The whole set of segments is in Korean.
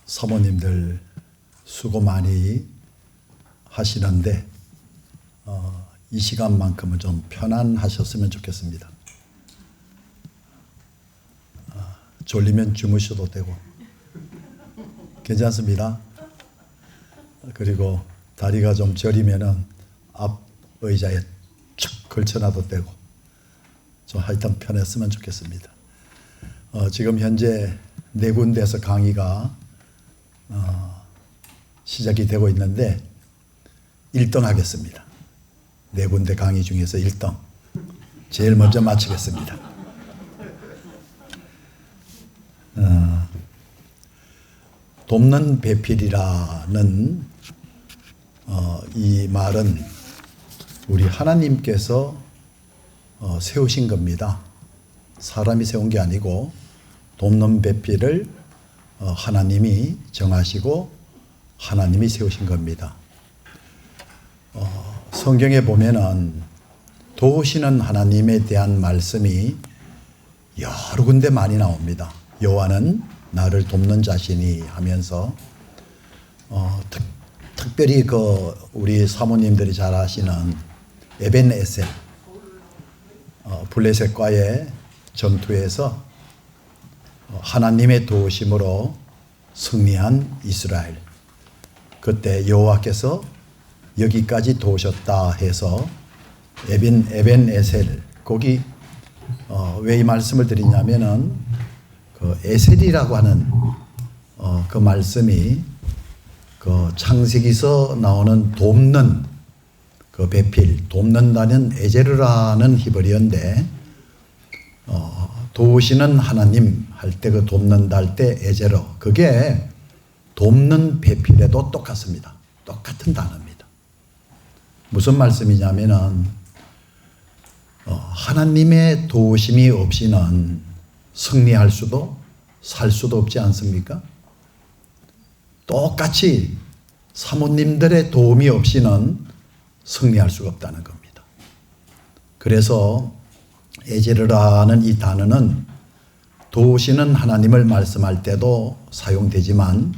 사모님들 수고 많이 하시는데 이 시간만큼은 좀 편안하셨으면 좋겠습니다. 졸리면 주무셔도 되고 괜찮습니다. 그리고 다리가 좀 저리면은 앞 의자에 쭉 걸쳐놔도 되고 좀 하여튼 편했으면 좋겠습니다. 지금 현재 4군데에서 강의가 시작이 되고 있는데 1등 하겠습니다. 4군데 강의 중에서 1등 제일 먼저 마치겠습니다. 돕는 배필이라는 이 말은 우리 하나님께서 세우신 겁니다. 사람이 세운 게 아니고 돕는 배필을 하나님이 정하시고 하나님이 세우신 겁니다. 성경에 보면은 도우시는 하나님에 대한 말씀이 여러 군데 많이 나옵니다. 여호와는 나를 돕는 자시니 하면서 특별히 우리 사모님들이 잘 아시는 에벤에셀 블레셋과의 전투에서 하나님의 도우심으로 승리한 이스라엘, 그때 여호와께서 여기까지 도우셨다 해서 에벤에셀, 거기 왜 이 말씀을 드리냐면은 그 에셀이라고 하는 그 말씀이 그 창세기서 나오는 돕는 그 배필, 돕는다는 에제르라는 히브리어인데 도우시는 하나님 할 때 그 돕는다 할 때 에제르, 그게 돕는 배필에도 똑같습니다. 똑같은 단어입니다. 무슨 말씀이냐면은 하나님의 도우심이 없이는 승리할 수도 살 수도 없지 않습니까? 똑같이 사모님들의 도움이 없이는 승리할 수가 없다는 겁니다. 그래서 에제르라는 이 단어는 도우시는 하나님을 말씀할 때도 사용되지만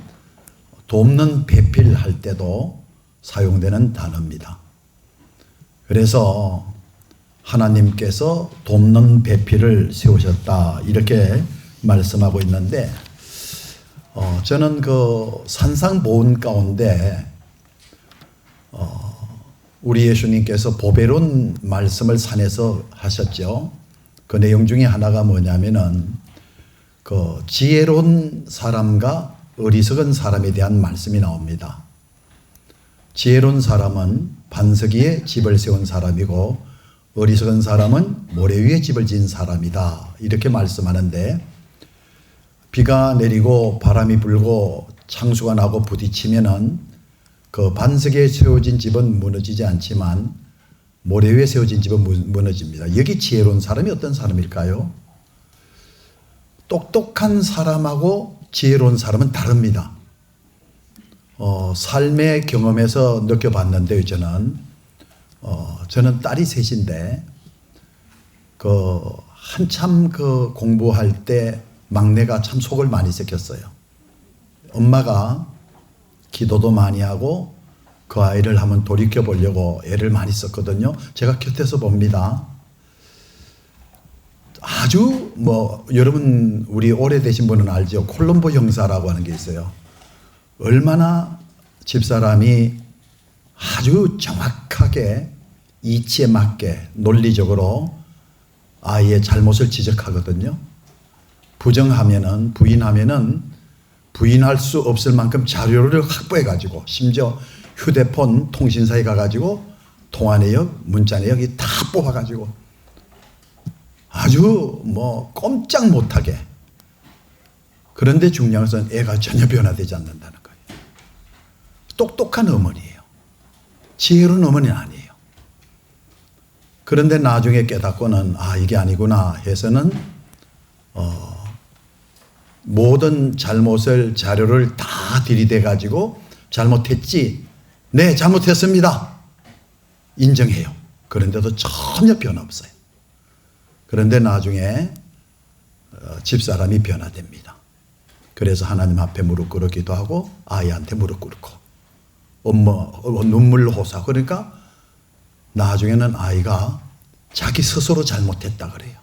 돕는 배필할 때도 사용되는 단어입니다. 그래서 하나님께서 돕는 배필을 세우셨다 이렇게 말씀하고 있는데 저는 그 산상보훈 가운데 우리 예수님께서 보배로운 말씀을 산에서 하셨죠. 그 내용 중에 하나가 뭐냐면은 그 지혜로운 사람과 어리석은 사람에 대한 말씀이 나옵니다. 지혜로운 사람은 반석 위에 집을 세운 사람이고 어리석은 사람은 모래 위에 집을 지은 사람이다 이렇게 말씀하는데, 비가 내리고 바람이 불고 창수가 나고 부딪히면은 그 반석에 세워진 집은 무너지지 않지만 모래 위에 세워진 집은 무너집니다. 여기 지혜로운 사람이 어떤 사람일까요? 똑똑한 사람하고 지혜로운 사람은 다릅니다. 삶의 경험에서 느껴봤는데요. 저는 딸이 셋인데 한참 공부할 때 막내가 참 속을 많이 썩혔어요. 엄마가 기도도 많이 하고 그 아이를 한번 돌이켜 보려고 애를 많이 썼거든요. 제가 곁에서 봅니다. 아주 여러분 우리 오래되신 분은 알죠. 콜롬보 형사라고 하는 게 있어요. 얼마나 집사람이 아주 정확하게 이치에 맞게 논리적으로 아이의 잘못을 지적하거든요. 부정하면은 부인할 수 없을 만큼 자료를 확보해 가지고 심지어 휴대폰 통신사에 가가지고 통화 내역, 문자 내역이 다 뽑아 가지고 아주 꼼짝 못하게. 그런데 중요한 것은 애가 전혀 변화되지 않는다는 거예요. 똑똑한 어머니예요. 지혜로운 어머니는 아니에요. 그런데 나중에 깨닫고는 이게 아니구나 해서는 모든 잘못을 자료를 다 들이대 가지고 잘못했지, 네 잘못했습니다 인정해요. 그런데도 전혀 변화 없어요. 그런데 나중에 집사람이 변화됩니다. 그래서 하나님 앞에 무릎 꿇기도 하고 아이한테 무릎 꿇고 눈물 호소. 그러니까 나중에는 아이가 자기 스스로 잘못했다 그래요.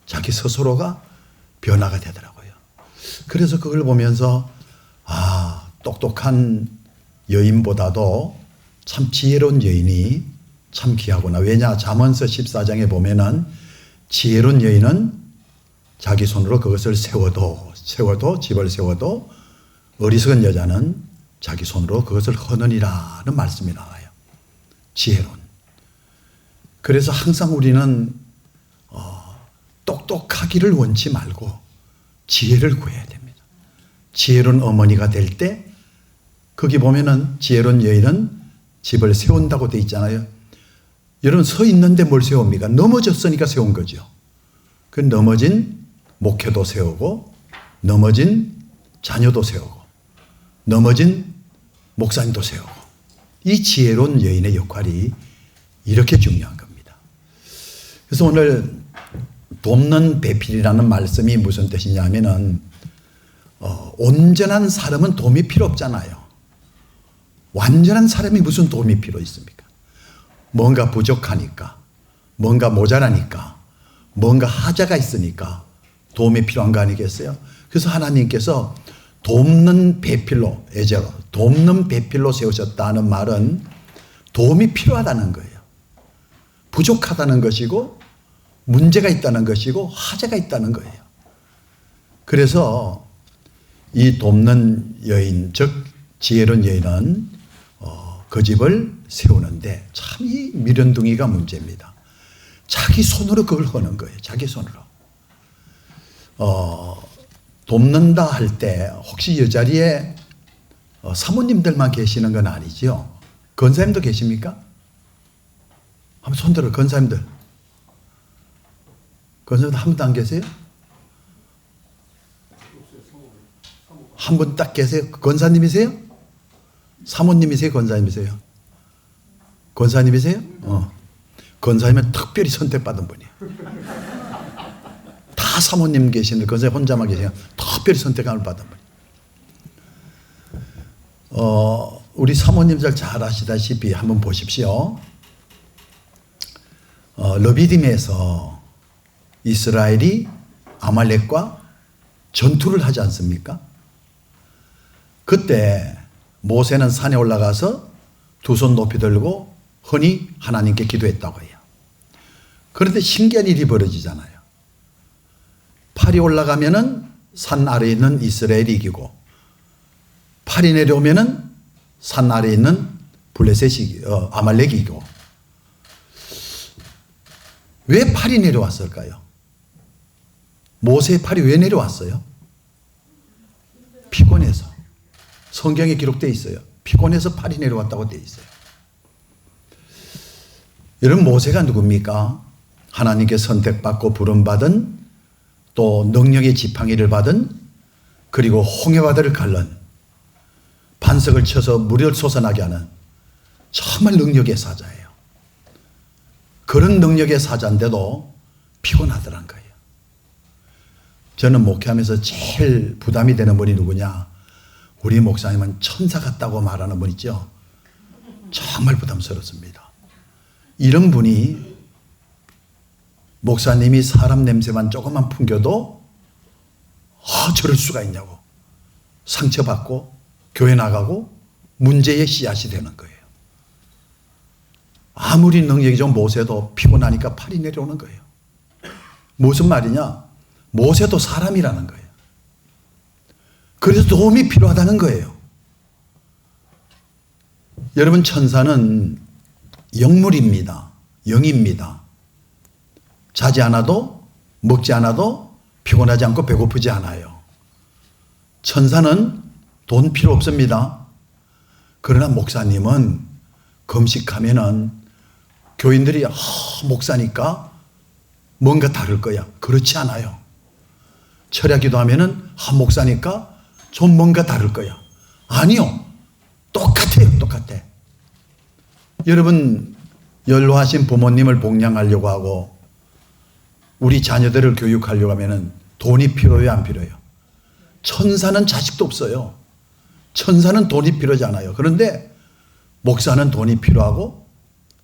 자기 스스로가 변화가 되더라고요. 그래서 그걸 보면서 똑똑한 여인보다도 참 지혜로운 여인이 참 귀하구나. 왜냐? 잠언서 14장에 보면은 지혜로운 여인은 자기 손으로 그것을 세워도 집을 세워도 어리석은 여자는 자기 손으로 그것을 허느니라는 말씀이 나와요. 지혜로운. 그래서 항상 우리는 똑똑하기를 원치 말고 지혜를 구해야 됩니다. 지혜로운 어머니가 될 때 거기 보면은 지혜로운 여인은 집을 세운다고 돼 있잖아요. 여러분 서 있는데 뭘 세웁니까? 넘어졌으니까 세운 거죠. 그 넘어진 목회도 세우고 넘어진 자녀도 세우고 넘어진 목사님도 세우고 이 지혜로운 여인의 역할이 이렇게 중요한 겁니다. 그래서 오늘 돕는 배필이라는 말씀이 무슨 뜻이냐면은 온전한 사람은 도움이 필요 없잖아요. 완전한 사람이 무슨 도움이 필요 있습니까? 뭔가 부족하니까, 뭔가 모자라니까, 뭔가 하자가 있으니까 도움이 필요한 거 아니겠어요? 그래서 하나님께서 돕는 배필로, 돕는 배필로 세우셨다는 말은 도움이 필요하다는 거예요. 부족하다는 것이고 문제가 있다는 것이고 하자가 있다는 거예요. 그래서 이 돕는 여인, 즉 지혜로운 여인은 그 집을 세우는데 참 이 미련둥이가 문제입니다. 자기 손으로 그걸 하는 거예요. 자기 손으로. 돕는다 할 때 혹시 이 자리에 사모님들만 계시는 건 아니죠? 권사님도 계십니까? 한번 손 들어. 권사님들. 권사님들 한 분도 안 계세요? 한 분 딱 계세요? 권사님이세요? 사모님이세요? 권사님이세요? 권사님이세요? 권사님은 특별히 선택받은 분이에요. 다 사모님 계시는데 권사님 혼자만 계세요. 특별히 선택함을 받은 분이에요. 우리 사모님들 잘 아시다시피 한번 보십시오. 르비딤에서 이스라엘이 아말렉과 전투를 하지 않습니까? 그때 모세는 산에 올라가서 두 손 높이 들고 흔히 하나님께 기도했다고 해요. 그런데 신기한 일이 벌어지잖아요. 팔이 올라가면은 산 아래에 있는 이스라엘이 이기고 팔이 내려오면은 산 아래에 있는 블레셋이 아말렉이 이기고. 왜 팔이 내려왔을까요? 모세의 팔이 왜 내려왔어요? 피곤해서. 성경에 기록되어 있어요. 피곤해서 팔이 내려왔다고 되어 있어요. 여러분 모세가 누굽니까? 하나님께 선택받고 부름받은 또 능력의 지팡이를 받은 그리고 홍해바다를 갈른 반석을 쳐서 물을 솟아나게 하는 정말 능력의 사자예요. 그런 능력의 사자인데도 피곤하더란 거예요. 저는 목회하면서 제일 부담이 되는 분이 누구냐? 우리 목사님은 천사 같다고 말하는 분 있죠? 정말 부담스럽습니다. 이런 분이 목사님이 사람 냄새만 조금만 풍겨도 저럴 수가 있냐고 상처받고 교회 나가고 문제의 씨앗이 되는 거예요. 아무리 능력이 좀 모세도 피곤하니까 팔이 내려오는 거예요. 무슨 말이냐? 모세도 사람이라는 거예요. 그래서 도움이 필요하다는 거예요. 여러분 천사는 영물입니다. 영입니다. 자지 않아도 먹지 않아도 피곤하지 않고 배고프지 않아요. 천사는 돈 필요 없습니다. 그러나 목사님은 금식하면은 교인들이 목사니까 뭔가 다를 거야. 그렇지 않아요. 철야 기도하면은 목사니까 좀 뭔가 다를 거야. 아니요. 똑같아요. 똑같아. 여러분 연로하신 부모님을 복양하려고 하고 우리 자녀들을 교육하려고 하면은 돈이 필요해요? 안 필요해요? 천사는 자식도 없어요. 천사는 돈이 필요하지 않아요. 그런데 목사는 돈이 필요하고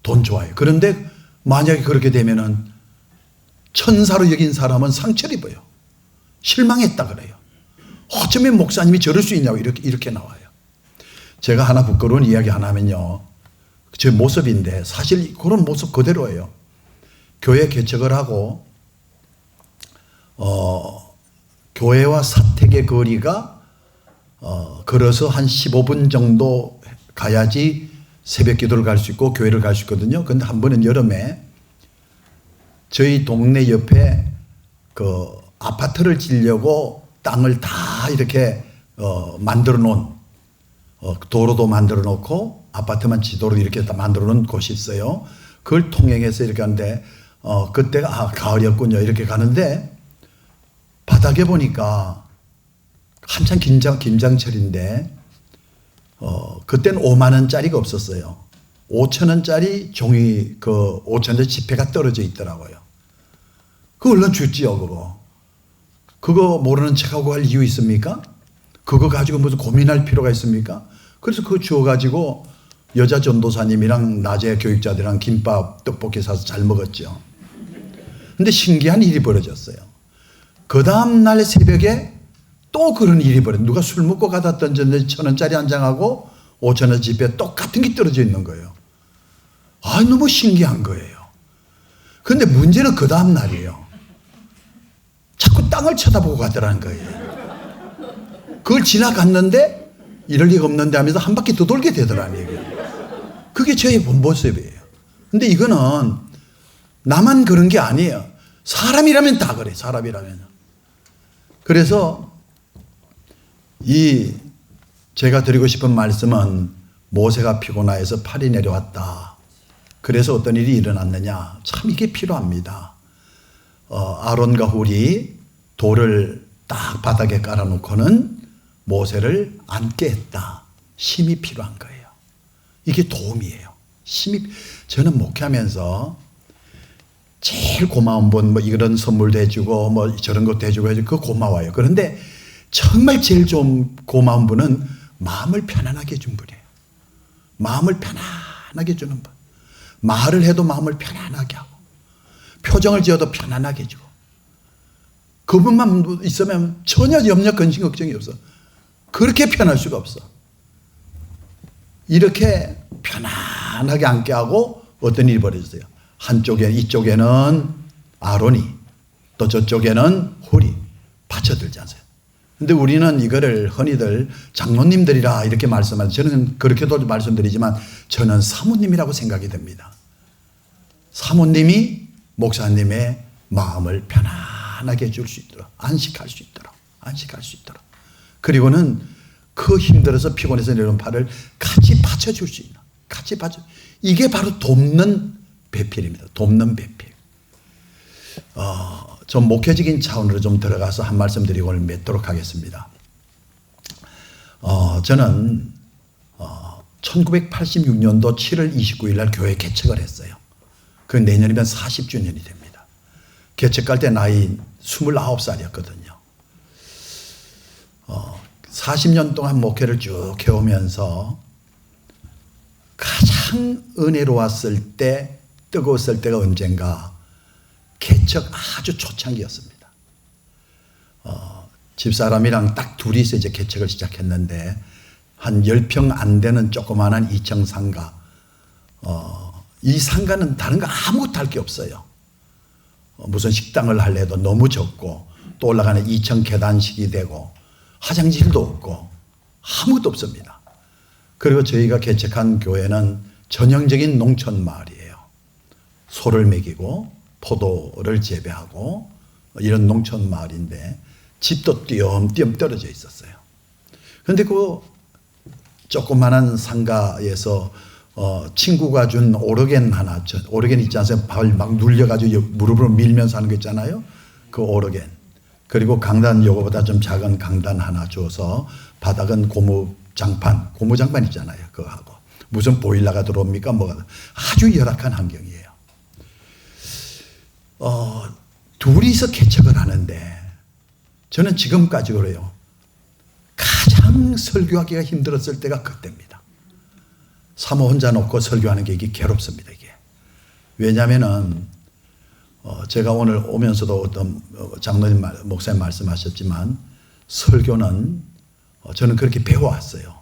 돈 좋아해요. 그런데 만약에 그렇게 되면은 천사로 여긴 사람은 상처를 입어요. 실망했다 그래요. 어쩌면 목사님이 저럴 수 있냐고 이렇게 나와요. 제가 하나 부끄러운 이야기 하나 하면요. 제 모습인데 사실 그런 모습 그대로예요. 교회 개척을 하고 교회와 사택의 거리가 걸어서 한 15분 정도 가야지 새벽 기도를 갈 수 있고 교회를 갈 수 있거든요. 그런데 한 번은 여름에 저희 동네 옆에 그 아파트를 지려고 땅을 다 이렇게 만들어 놓은 도로도 만들어 놓고 아파트만 지도로 이렇게 다 만들어 놓은 곳이 있어요. 그걸 통행해서 이렇게 하는데 그때가 가을이었군요. 이렇게 가는데 바닥에 보니까 한참 김장철인데 그때는 5만 원짜리가 없었어요. 5천 원짜리 종이 5천 원짜리 지폐가 떨어져 있더라고요. 그거 얼른 줬지요. 그거 모르는 척하고 할 이유 있습니까? 그거 가지고 무슨 고민할 필요가 있습니까? 그래서 그거 주워가지고 여자 전도사님이랑 낮에 교육자들이랑 김밥 떡볶이 사서 잘 먹었죠. 근데 신기한 일이 벌어졌어요. 그 다음날 새벽에 또 그런 일이 벌어졌어요. 누가 술 먹고 가다 던졌는데 1,000원짜리 한 장하고 5,000원 지폐 똑같은 게 떨어져 있는 거예요. 너무 신기한 거예요. 그런데 문제는 그 다음날이에요. 자꾸 땅을 쳐다보고 가더라는 거예요. 그걸 지나갔는데 이럴 리가 없는데 하면서 한 바퀴 더 돌게 되더라는 얘기예요. 그게 저의 본 모습이에요. 근데 이거는 나만 그런 게 아니에요. 사람이라면 다 그래. 사람이라면. 그래서 제가 드리고 싶은 말씀은 모세가 피곤하여서 팔이 내려왔다. 그래서 어떤 일이 일어났느냐. 참 이게 필요합니다. 아론과 훌이 돌을 딱 바닥에 깔아놓고는 모세를 앉게 했다. 힘이 필요한 거예요. 이게 도움이에요. 저는 목회하면서 제일 고마운 분, 이런 선물도 해주고, 저런 것도 해주고, 그거 고마워요. 그런데 정말 제일 좀 고마운 분은 마음을 편안하게 해준 분이에요. 마음을 편안하게 해주는 분. 말을 해도 마음을 편안하게 하고, 표정을 지어도 편안하게 해주고, 그분만 있으면 전혀 염려, 근심, 걱정이 없어. 그렇게 편할 수가 없어. 이렇게 편안하게 앉게 하고 어떤 일이 벌어졌어요. 이쪽에는 아론이, 또 저쪽에는 훌이 받쳐들지 않아요. 근데 우리는 이거를 흔히들 장로님들이라 이렇게 말씀하는, 저는 그렇게도 말씀드리지만 저는 사모님이라고 생각이 됩니다. 사모님이 목사님의 마음을 편안하게 해줄 수 있도록, 안식할 수 있도록. 그리고는 그 힘들어서 피곤해서 내려온 팔을 같이 받쳐줄 수 있는, 이게 바로 돕는 배필입니다. 돕는 배필. 좀 목회적인 차원으로 좀 들어가서 한 말씀 드리고 오늘 맺도록 하겠습니다. 저는 1986년도 7월 29일 날 교회 개척을 했어요. 그 내년이면 40주년이 됩니다. 개척할 때 나이 29살이었거든요. 40년 동안 목회를 쭉 해오면서 가장 은혜로웠을 때, 뜨거웠을 때가 언젠가 개척 아주 초창기였습니다. 집사람이랑 딱 둘이서 이제 개척을 시작했는데 한 10평 안 되는 조그마한 2층 상가. 이 상가는 다른 거 아무것도 할 게 없어요. 무슨 식당을 하려도 너무 적고 또 올라가는 2층 계단식이 되고 화장실도 없고 아무것도 없습니다. 그리고 저희가 개척한 교회는 전형적인 농촌 마을이에요. 소를 먹이고 포도를 재배하고 이런 농촌 마을인데 집도 띄엄띄엄 떨어져 있었어요. 그런데 그 조그마한 상가에서 친구가 준 오르겐 하나, 오르겐 있지 않습니까? 발 막 눌려가지고 무릎으로 밀면서 하는 거 있잖아요. 그 오르겐. 그리고 강단, 요거보다 좀 작은 강단 하나 줘서 바닥은 고무장판 있잖아요. 그거 하고. 무슨 보일러가 들어옵니까? 뭐가. 아주 열악한 환경이에요. 둘이서 개척을 하는데 저는 지금까지 그래요. 가장 설교하기가 힘들었을 때가 그때입니다. 사모 혼자 놓고 설교하는 게 이게 괴롭습니다. 이게. 왜냐하면은 제가 오늘 오면서도 어떤 장로님 목사님 말씀하셨지만 설교는 저는 그렇게 배워왔어요.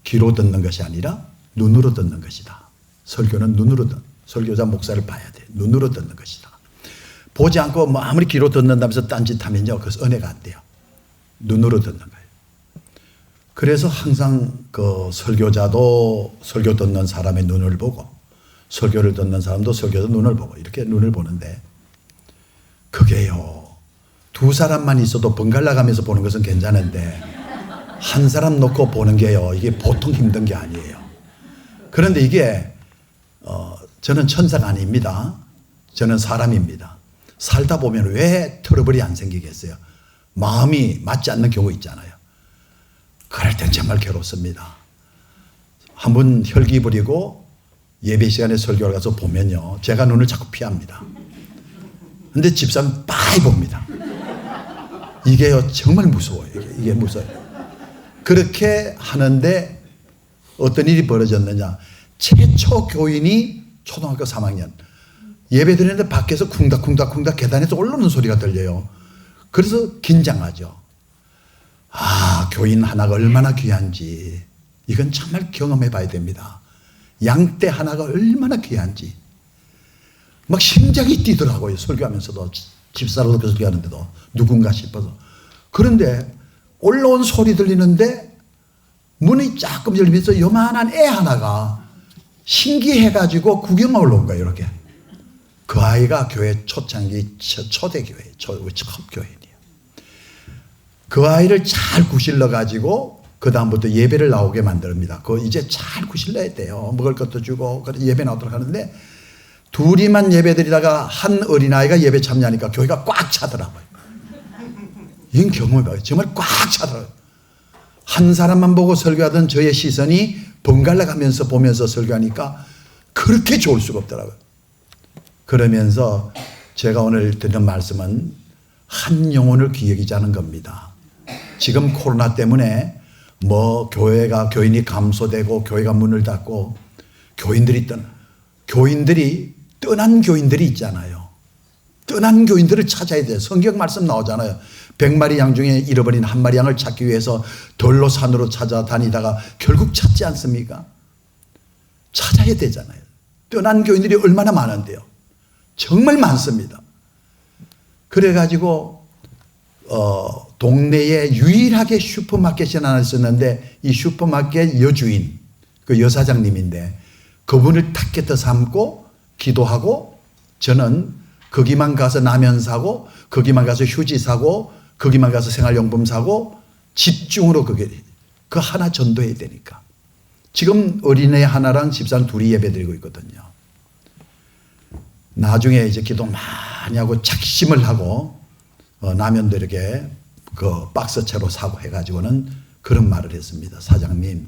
귀로 듣는 것이 아니라 눈으로 듣는 것이다. 설교는 설교자 목사를 봐야 돼. 눈으로 듣는 것이다. 보지 않고 뭐 아무리 귀로 듣는다면서 딴짓하면요, 그래서 은혜가 안 돼요. 눈으로 듣는 거예요. 그래서 항상 그 설교자도 설교 듣는 사람의 눈을 보고, 설교를 듣는 사람도 설교자 눈을 보고, 이렇게 눈을 보는데, 그게요, 두 사람만 있어도 번갈아 가면서 보는 것은 괜찮은데 한 사람 놓고 보는 게요, 이게 보통 힘든 게 아니에요. 그런데 이게 저는 천사가 아닙니다. 저는 사람입니다. 살다 보면 왜 트러블이 안 생기겠어요? 마음이 맞지 않는 경우 있잖아요. 그럴 땐 정말 괴롭습니다. 한번 혈기 부리고 예배 시간에 설교를 가서 보면요, 제가 눈을 자꾸 피합니다. 근데 집사는 빠이 봅니다. 이게요, 정말 무서워요. 이게 무서워요. 그렇게 하는데 어떤 일이 벌어졌느냐. 최초 교인이 초등학교 3학년. 예배 드리는데 밖에서 쿵닥쿵닥쿵닥 계단에서 올라오는 소리가 들려요. 그래서 긴장하죠. 아, 교인 하나가 얼마나 귀한지. 이건 정말 경험해 봐야 됩니다. 양떼 하나가 얼마나 귀한지. 막 심장이 뛰더라고요. 설교하면서도. 집사로 설교하는데도 누군가 싶어서. 그런데 올라온 소리 들리는데 문이 조금 열리면서 요만한 애 하나가 신기해가지고 구경만 올라온 거예요. 이렇게. 그 아이가 교회 초창기 초대교회, 첫 교회예요. 그 아이를 잘 구실러가지고 그 다음부터 예배를 나오게 만듭니다. 그 이제 잘 구실러야 돼요. 먹을 것도 주고 예배 나오도록 하는데, 둘이만 예배 드리다가 한 어린아이가 예배 참여하니까 교회가 꽉 차더라고요. 이건 경험해봐요. 정말 꽉 차더라고요. 한 사람만 보고 설교하던 저의 시선이 번갈아 가면서 보면서 설교하니까 그렇게 좋을 수가 없더라고요. 그러면서 제가 오늘 드리는 말씀은 한 영혼을 귀히 여기자는 겁니다. 지금 코로나 때문에 뭐 교인이 감소되고 교회가 문을 닫고 교인들이 떠난 교인들이 있잖아요. 떠난 교인들을 찾아야 돼요. 성경 말씀 나오잖아요. 100마리 양 중에 잃어버린 한 마리 양을 찾기 위해서 돌로 산으로 찾아다니다가 결국 찾지 않습니까? 찾아야 되잖아요. 떠난 교인들이 얼마나 많은데요. 정말 많습니다. 그래가지고 동네에 유일하게 슈퍼마켓이 하나 있었는데, 이 슈퍼마켓 여주인, 그 여사장님인데, 그분을 타겟으로 삼고 기도하고, 저는 거기만 가서 라면 사고, 거기만 가서 휴지 사고, 거기만 가서 생활용품 사고, 집중으로 그 하나 전도해야 되니까. 지금 어린애 하나랑 집사람 둘이 예배 드리고 있거든요. 나중에 이제 기도 많이 하고 작심을 하고 라면도 이렇게 그 박스채로 사고 해가지고는 그런 말을 했습니다. 사장님은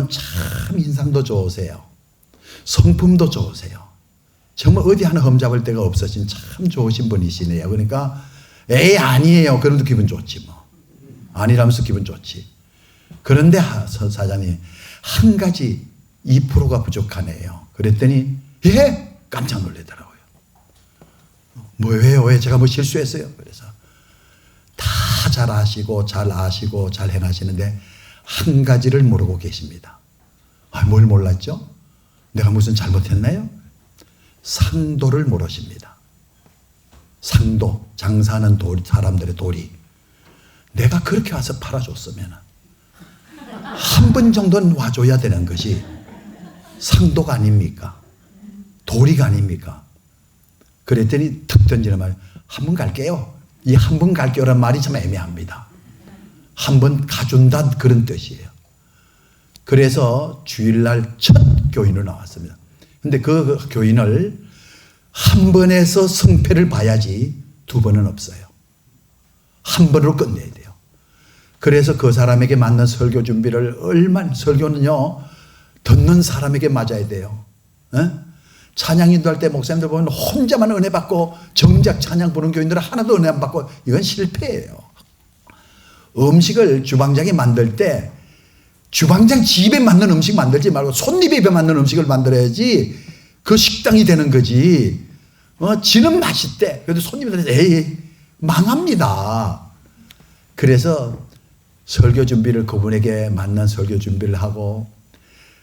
참 인상도 좋으세요. 성품도 좋으세요. 정말 어디 하나 흠잡을 데가 없으신 참 좋으신 분이시네요. 그러니까 에이 아니에요. 그럼도 기분 좋지 뭐. 아니라면서 기분 좋지. 그런데 사장님 한 가지 2%가 부족하네요. 그랬더니 예? 깜짝 놀라더라고요. 왜요? 왜 제가 뭐 실수했어요? 그래서 다 잘 아시고 잘 행하시는데 한 가지를 모르고 계십니다. 뭘 몰랐죠? 내가 무슨 잘못했나요? 상도를 모르십니다. 상도, 장사하는 사람들의 도리. 내가 그렇게 와서 팔아줬으면 한 번 정도는 와줘야 되는 것이 상도가 아닙니까? 도리가 아닙니까? 그랬더니 툭 던지는 말, 한 번 갈게요. 이 한 번 갈게요라는 말이 참 애매합니다. 한 번 가준다 그런 뜻이에요. 그래서 주일날 첫 교인으로 나왔습니다. 근데 그 교인을 한 번에서 성패를 봐야지 두 번은 없어요. 한 번으로 끝내야 돼요. 그래서 그 사람에게 맞는 설교 준비를 설교는요, 듣는 사람에게 맞아야 돼요. 찬양 인도할 때 목사님들 보면 혼자만 은혜 받고 정작 찬양 부르는 교인들은 하나도 은혜 안 받고 이건 실패예요. 음식을 주방장이 만들 때 주방장 집에 맞는 음식 만들지 말고 손님 입에 맞는 음식을 만들어야지 그 식당이 되는 거지. 지는 맛있대. 그래도 손님들이 에이 망합니다. 그래서 설교 준비를 그분에게 맞는 설교 준비를 하고,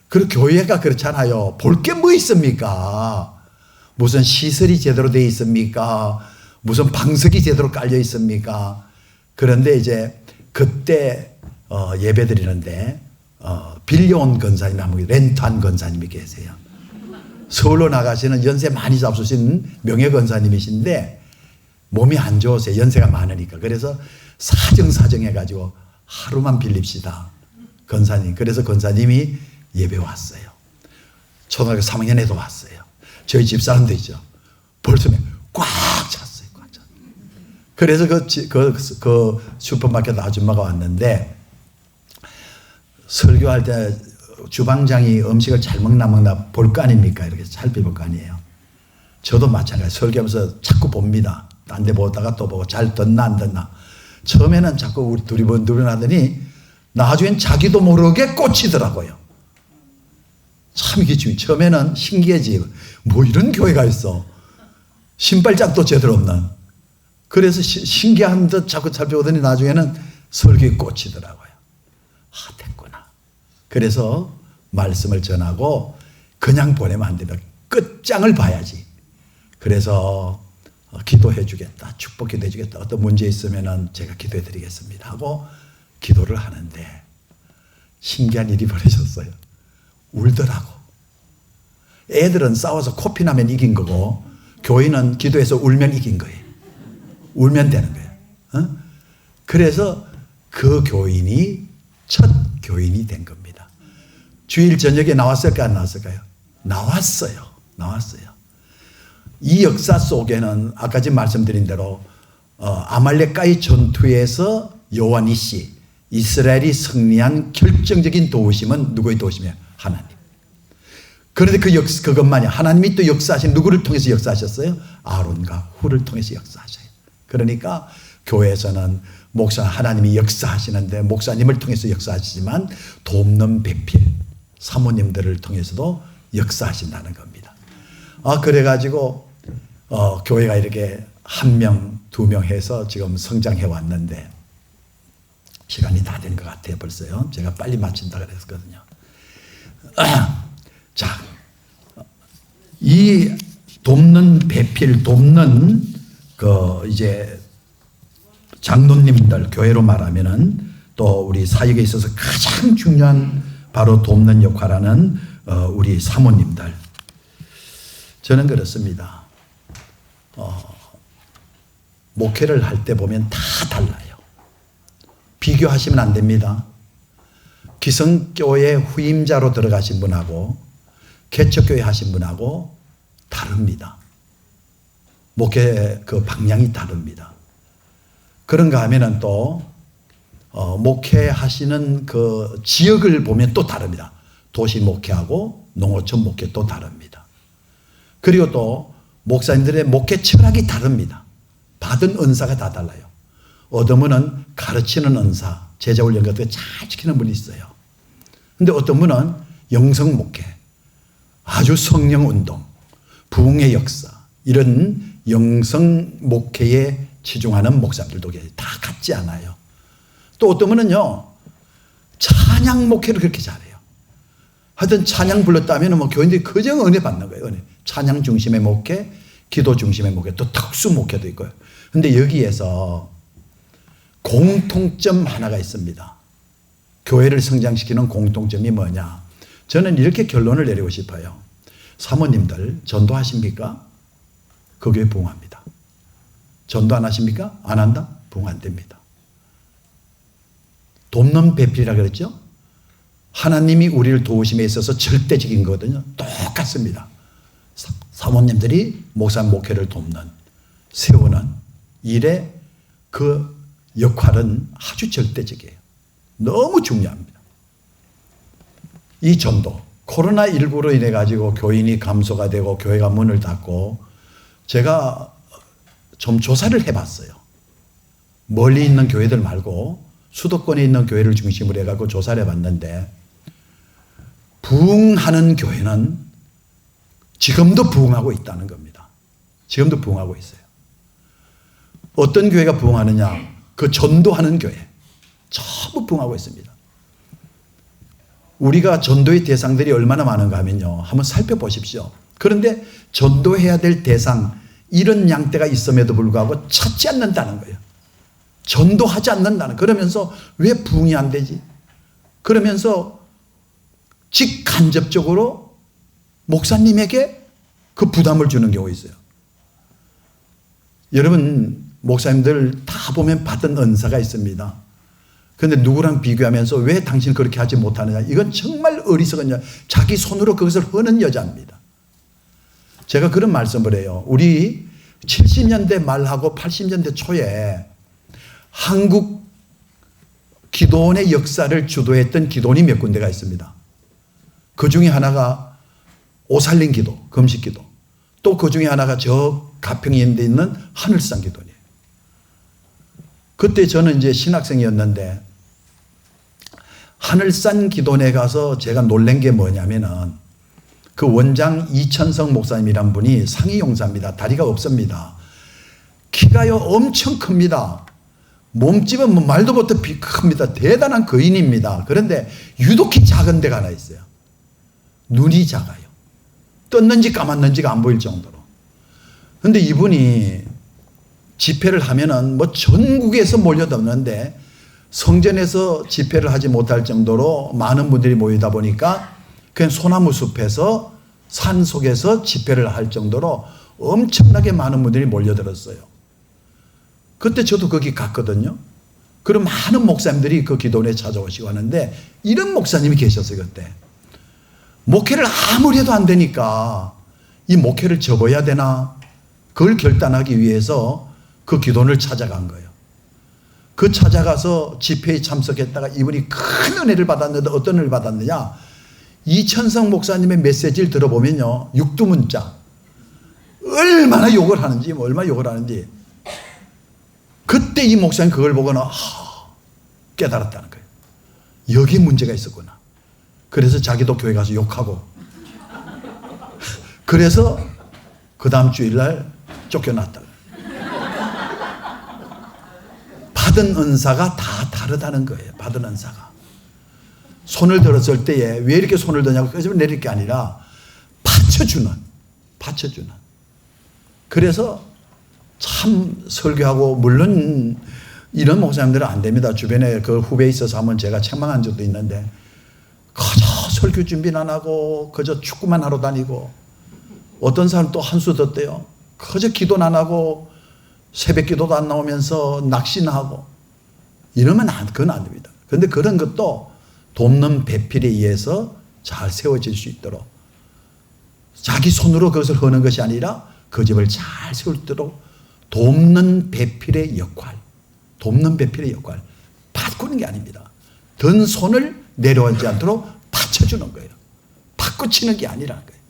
그리고 교회가 그렇잖아요. 볼 게 뭐 있습니까? 무슨 시설이 제대로 되어 있습니까? 무슨 방석이 제대로 깔려 있습니까? 그런데 이제 그때 예배 드리는데 빌려온 권사님이 렌트한 권사님이 계세요. 서울로 나가시는 연세 많이 잡수신 명예 권사님이신데 몸이 안 좋으세요. 연세가 많으니까. 그래서 사정 해가지고 하루만 빌립시다. 권사님. 그래서 권사님이 예배 왔어요. 초등학교 3학년에도 왔어요. 저희 집사람도 있죠. 벌써 꽉 찼어요. 꽉 찼어요. 그래서 그 슈퍼마켓 아줌마가 왔는데 설교할 때 주방장이 음식을 잘 먹나 볼 거 아닙니까? 이렇게 살펴볼 거 아니에요. 저도 마찬가지. 설교하면서 자꾸 봅니다. 딴 데 보다가 또 보고 잘 듣나 안 듣나. 처음에는 자꾸 우리 두리번 하더니 나중엔 자기도 모르게 꽂히더라고요. 참 이게 중요해요. 처음에는 신기해지. 뭐 이런 교회가 있어. 신발장도 제대로 없는. 그래서 신기한 듯 자꾸 살펴보더니 나중에는 설교에 꽂히더라고요. 아, 됐구나. 그래서 말씀을 전하고 그냥 보내면 안 됩니다. 끝장을 봐야지. 그래서 기도해 주겠다. 축복 기도해 주겠다. 어떤 문제 있으면 제가 기도해 드리겠습니다 하고 기도를 하는데 신기한 일이 벌어졌어요. 울더라고. 애들은 싸워서 코피 나면 이긴 거고 교인은 기도해서 울면 이긴 거예요. 울면 되는 거예요. 그래서 그 교인이 첫 교인이 된 겁니다. 주일 저녁에 나왔을까 안 나왔을까요? 나왔어요. 이 역사 속에는 아까 지금 말씀드린 대로 아말렉과의 전투에서 여호와 니시 이스라엘이 승리한 결정적인 도우심은 누구의 도우심이에요? 하나님. 그런데 그것만이 하나님이 또 역사하신 누구를 통해서 역사하셨어요? 아론과 훌을 통해서 역사하셔요. 그러니까 교회에서는 목사 하나님이 역사하시는데 목사님을 통해서 역사하시지만 돕는 배필 사모님들을 통해서도 역사하신다는 겁니다. 그래가지고 교회가 이렇게 1명, 2명 해서 지금 성장해 왔는데 시간이 다 된 것 같아요. 벌써요. 제가 빨리 마친다 그랬거든요. 자, 이 돕는 배필, 돕는 이제 장로님들 교회로 말하면은 또 우리 사역에 있어서 가장 중요한 바로 돕는 역할하는 우리 사모님들. 저는 그렇습니다. 목회를 할 때 보면 다 달라요. 비교하시면 안 됩니다. 기성교회 후임자로 들어가신 분하고 개척교회 하신 분하고 다릅니다. 목회 그 방향이 다릅니다. 그런가 하면은 또 목회하시는 그 지역을 보면 또 다릅니다. 도시 목회하고 농어촌 목회 또 다릅니다. 그리고 또 목사님들의 목회 철학이 다릅니다. 받은 은사가 다 달라요. 어떤 분은 가르치는 은사, 제자 훈련 같은 거 잘 지키는 분이 있어요. 근데 어떤 분은 영성 목회, 아주 성령 운동, 부흥의 역사, 이런 영성 목회에 치중하는 목사들도 계세요. 다 같지 않아요. 또 어떤 분은요, 찬양 목회를 그렇게 잘해요. 하여튼 찬양 불렀다면 뭐 교인들이 그저 은혜 받는 거예요. 은혜. 찬양 중심의 목회, 기도 중심의 목회, 또 특수 목회도 있고요. 근데 여기에서 공통점 하나가 있습니다. 교회를 성장시키는 공통점이 뭐냐? 저는 이렇게 결론을 내리고 싶어요. 사모님들 전도하십니까? 그 교회 부흥합니다. 전도 안 하십니까? 안 한다? 부흥 안 됩니다. 돕는 배필이라 그랬죠? 하나님이 우리를 도우심에 있어서 절대적인 거거든요. 똑같습니다. 사모님들이 목사 목회를 돕는, 세우는 일의 그 역할은 아주 절대적이에요. 너무 중요합니다. 이 전도, 코로나19로 인해 가지고 교인이 감소가 되고 교회가 문을 닫고 제가 좀 조사를 해봤어요. 멀리 있는 교회들 말고 수도권에 있는 교회를 중심으로 해가지고 조사를 해봤는데 부흥하는 교회는 지금도 부흥하고 있다는 겁니다. 지금도 부흥하고 있어요. 어떤 교회가 부흥하느냐? 그 전도하는 교회. 전부 부흥하고 있습니다. 우리가 전도의 대상들이 얼마나 많은가 하면요. 한번 살펴보십시오. 그런데 전도해야 될 대상, 이런 양떼가 있음에도 불구하고 찾지 않는다는 거예요. 전도하지 않는다는. 그러면서 왜 부흥이 안 되지? 그러면서 직간접적으로 목사님에게 그 부담을 주는 경우가 있어요. 여러분, 목사님들 다 보면 받은 은사가 있습니다. 그런데 누구랑 비교하면서 왜 당신 그렇게 하지 못하느냐? 이건 정말 어리석은 여자. 자기 손으로 그것을 하는 여자입니다. 제가 그런 말씀을 해요. 우리 70년대 말하고 80년대 초에 한국 기도원의 역사를 주도했던 기도원이 몇 군데가 있습니다. 그 중에 하나가 오살린 기도, 금식 기도. 또 그 중에 하나가 저 가평에 있는 하늘산 기도원이에요. 그때 저는 이제 신학생이었는데 하늘산 기도원에 가서 제가 놀란 게 뭐냐면은 그 원장 이천성 목사님이란 분이 상위 용사입니다. 다리가 없습니다. 키가요 엄청 큽니다. 몸집은 뭐 말도 못해 큽니다. 대단한 거인입니다. 그런데 유독히 작은 데가 하나 있어요. 눈이 작아요. 떴는지 감았는지가 안 보일 정도로. 그런데 이분이 집회를 하면은 뭐 전국에서 몰려들었는데 성전에서 집회를 하지 못할 정도로 많은 분들이 모이다 보니까 그냥 소나무 숲에서 산 속에서 집회를 할 정도로 엄청나게 많은 분들이 몰려들었어요. 그때 저도 거기 갔거든요. 그럼 많은 목사님들이 그 기도원에 찾아오시고 하는데 이런 목사님이 계셨어요. 그때 목회를 아무리 해도 안 되니까 이 목회를 접어야 되나 그걸 결단하기 위해서 그 기도원을 찾아간 거예요. 그 찾아가서 집회에 참석했다가 이분이 큰 은혜를 받았는데 어떤 은혜를 받았느냐? 이천성 목사님의 메시지를 들어보면요, 육두문자 얼마나 욕을 하는지, 얼마나 욕을 하는지. 그때 이 목사님 그걸 보고는 깨달았다는 거예요. 여기 문제가 있었구나. 그래서 자기도 교회 가서 욕하고 그래서 그 다음 주일날 쫓겨났다. 받은 은사가 다 다르다는 거예요. 받은 은사가. 손을 들었을 때에 왜 이렇게 손을 드냐고 끄집어 내릴 게 아니라 받쳐주는. 그래서 참 설교하고 물론 이런 목사님들은 안 됩니다. 주변에 그 후배에 있어서 한번 제가 책망한 적도 있는데 그저 설교 준비는 안 하고 그저 축구만 하러 다니고 어떤 사람 또 한 수 더 떼요. 그저 기도는 안 하고 새벽 기도도 안 나오면서 낚시나 하고 이러면 그건 안 됩니다. 그런데 그런 것도 돕는 배필에 의해서 잘 세워질 수 있도록 자기 손으로 그것을 하는 것이 아니라 그 집을 잘 세울도록 돕는 배필의 역할 바꾸는 게 아닙니다. 든 손을 내려오지 않도록 받쳐주는 거예요. 바꾸치는 게 아니라는 거예요.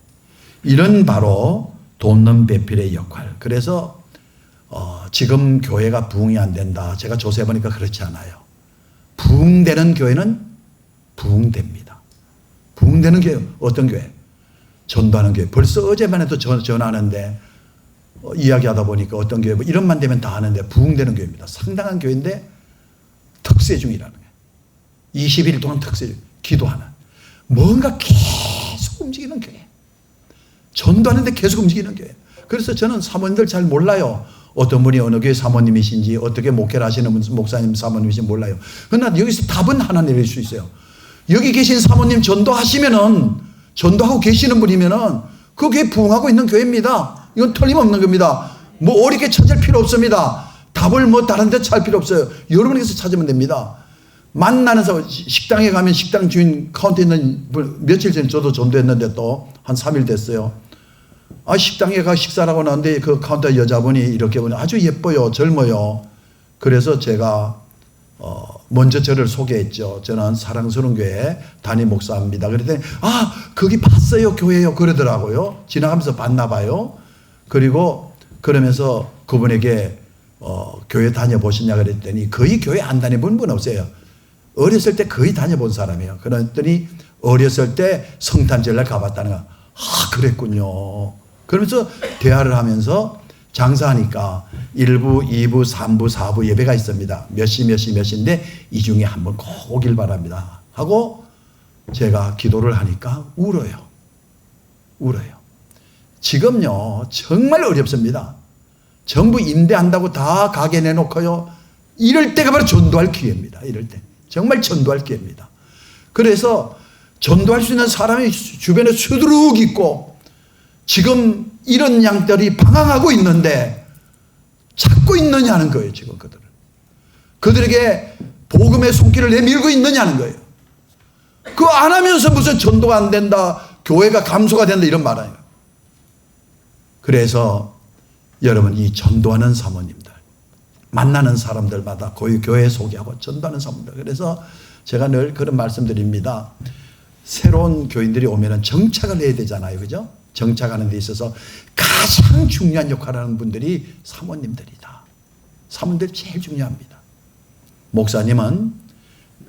이런 바로 돕는 배필의 역할. 그래서 지금 교회가 부흥이 안 된다. 제가 조사해보니까 그렇지 않아요. 부흥되는 교회는 부흥됩니다. 부흥되는 교회, 어떤 교회? 전도하는 교회. 벌써 어제만 해도 전하는데 이야기하다 보니까 어떤 교회, 뭐 이런만 되면 다 하는데 부흥되는 교회입니다. 상당한 교회인데 특세 중이라는 거예요. 20일 동안 특세 중, 기도하는. 뭔가 계속 움직이는 교회. 전도하는데 계속 움직이는 교회. 그래서 저는 사모님들 잘 몰라요. 어떤 분이 어느 교회 사모님이신지 어떻게 목회를 하시는 목사님 사모님이신지 몰라요. 그러나 여기서 답은 하나 내릴 수 있어요. 여기 계신 사모님 전도하고 계시는 분이면은 그 교회 부흥하고 있는 교회입니다. 이건 틀림없는 겁니다. 뭐 어렵게 찾을 필요 없습니다. 답을 뭐 다른 데 찾을 필요 없어요. 여러분께서 찾으면 됩니다. 만나는 사람, 식당에 가면 식당 주인 카운터에 있는 며칠 전에 저도 전도했는데 또 한 3일 됐어요. 식당에 가 식사를 하고 나왔는데 그 카운터 여자분이 이렇게 보니 아주 예뻐요. 젊어요. 그래서 제가 먼저 저를 소개했죠. 저는 사랑스러운 교회 담임 목사입니다. 그랬더니 거기 봤어요. 교회요. 그러더라고요. 지나가면서 봤나 봐요. 그리고 그러면서 그분에게 교회 다녀보시냐 그랬더니 거의 교회 안 다녀본 분 없어요. 어렸을 때 거의 다녀본 사람이에요. 그랬더니 어렸을 때 성탄절날 가봤다는 거야. 아, 그랬군요. 그러면서 대화를 하면서 장사하니까 1부, 2부, 3부, 4부 예배가 있습니다. 몇 시인데 이 중에 한번 꼭 오길 바랍니다. 하고 제가 기도를 하니까 울어요. 지금요, 정말 어렵습니다. 전부 임대한다고 다 가게 내놓고요. 이럴 때가 바로 전도할 기회입니다. 이럴 때. 정말 전도할 기회입니다. 그래서 전도할 수 있는 사람이 주변에 수두룩 있고 지금 이런 양들이 방황하고 있는데 찾고 있느냐는 거예요. 지금 그들에게 복음의 손길을 내밀고 있느냐는 거예요. 그거 안 하면서 무슨 전도가 안 된다, 교회가 감소가 된다 이런 말 아니에요. 그래서 여러분, 이 전도하는 사모님들, 만나는 사람들마다 거의 교회 소개하고 전도하는 사모님들. 그래서 제가 늘 그런 말씀드립니다. 새로운 교인들이 오면은 정착을 해야 되잖아요. 그죠? 정착하는 데 있어서 가장 중요한 역할을 하는 분들이 사모님들이다. 사모님들이 제일 중요합니다. 목사님은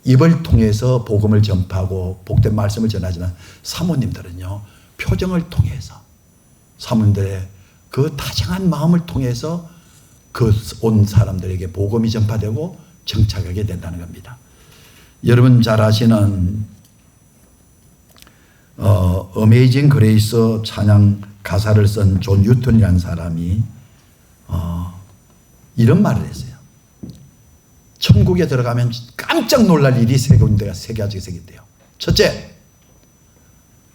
입을 통해서 복음을 전파하고 복된 말씀을 전하지만 사모님들은요, 표정을 통해서 사모님들의 그 다정한 마음을 통해서 그 온 사람들에게 복음이 전파되고 정착하게 된다는 겁니다. 여러분 잘 아시는 어메이징 그레이스 찬양 가사를 쓴 존 뉴턴이라는 사람이 이런 말을 했어요. 천국에 들어가면 깜짝 놀랄 일이 세 가지가 생긴대요. 첫째,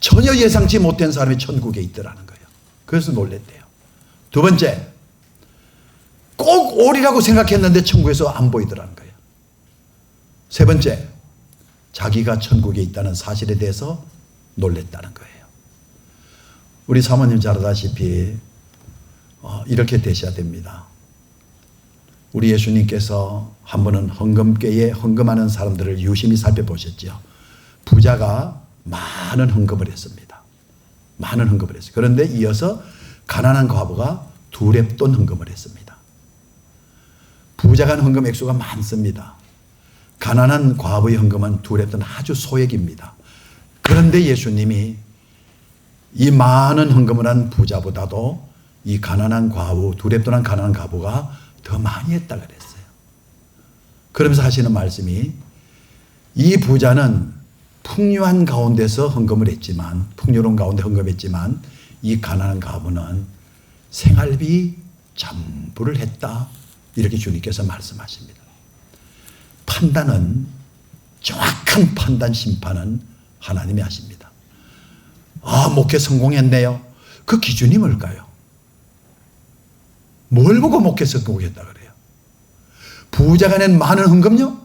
전혀 예상치 못한 사람이 천국에 있더라는 거예요. 그래서 놀랬대요. 두 번째, 꼭 오리라고 생각했는데 천국에서 안 보이더라는 거예요. 세 번째, 자기가 천국에 있다는 사실에 대해서 놀랬다는 거예요. 우리 사모님 잘 아다시피 이렇게 되셔야 됩니다. 우리 예수님께서 한 번은 헌금궤에 헌금하는 사람들을 유심히 살펴보셨죠. 부자가 많은 헌금을 했습니다. 많은 헌금을 했어요. 그런데 이어서 가난한 과부가 2렙돈 헌금을 했습니다. 부자가 하는 헌금 액수가 많습니다. 가난한 과부의 헌금은 2렙돈 아주 소액입니다. 그런데 예수님이 이 많은 헌금을 한 부자보다도 이 가난한 과부, 2렙돈한 가난한 과부가 더 많이 했다 그랬어요. 그러면서 하시는 말씀이, 이 부자는 풍요한 가운데서 헌금을 했지만, 풍요로운 가운데 헌금했지만 이 가난한 과부는 생활비 전부를 했다. 이렇게 주님께서 말씀하십니다. 판단은, 정확한 판단 심판은 하나님이 하십니다. 아, 목회 성공했네요. 그 기준이 뭘까요? 뭘 보고 목회 성공했다 그래요? 부자가 낸 많은 헌금요?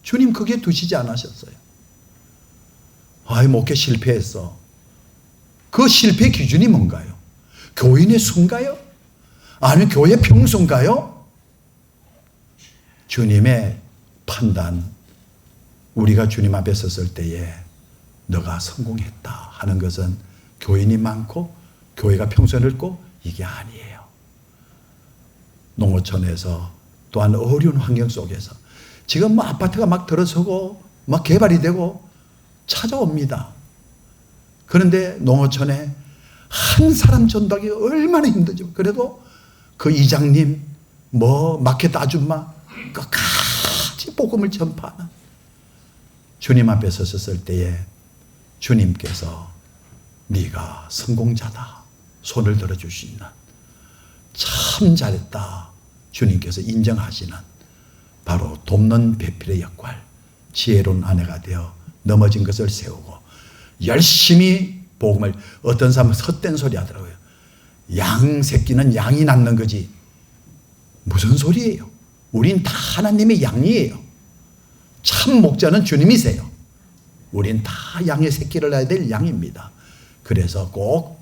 주님 그게 두시지 않으셨어요. 아이, 목회 실패했어. 그 실패 기준이 뭔가요? 교인의 수인가요? 아니면 교회 평수인가요? 주님의 판단, 우리가 주님 앞에 섰을 때에 너가 성공했다 하는 것은 교인이 많고 교회가 평수가 넓고 이게 아니에요. 농어촌에서 또한 어려운 환경 속에서 지금 뭐 아파트가 막 들어서고 막 개발이 되고 찾아옵니다. 그런데 농어촌에 한 사람 전도하기 얼마나 힘들죠. 그래도 그 이장님, 뭐 마켓 아줌마 끝까지 복음을 전파하는 주님 앞에 섰을 때에 주님께서 네가 성공자다 손을 들어주시는, 참 잘했다 주님께서 인정하시는 바로 돕는 배필의 역할, 지혜로운 아내가 되어 넘어진 것을 세우고 열심히 복음을, 어떤 사람은 헛된 소리 하더라고요. 양 새끼는 양이 낳는 거지. 무슨 소리예요? 우린 다 하나님의 양이에요. 참 목자는 주님이세요. 우린 다 양의 새끼를 낳아야 될 양입니다. 그래서 꼭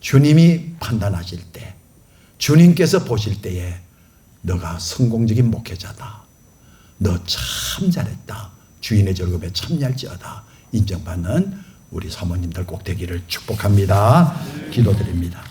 주님이 판단하실 때, 주님께서 보실 때에 너가 성공적인 목회자다, 너 참 잘했다, 주인의 즐거움에 참여할지어다 인정받는 우리 사모님들 꼭 되기를 축복합니다. 기도드립니다.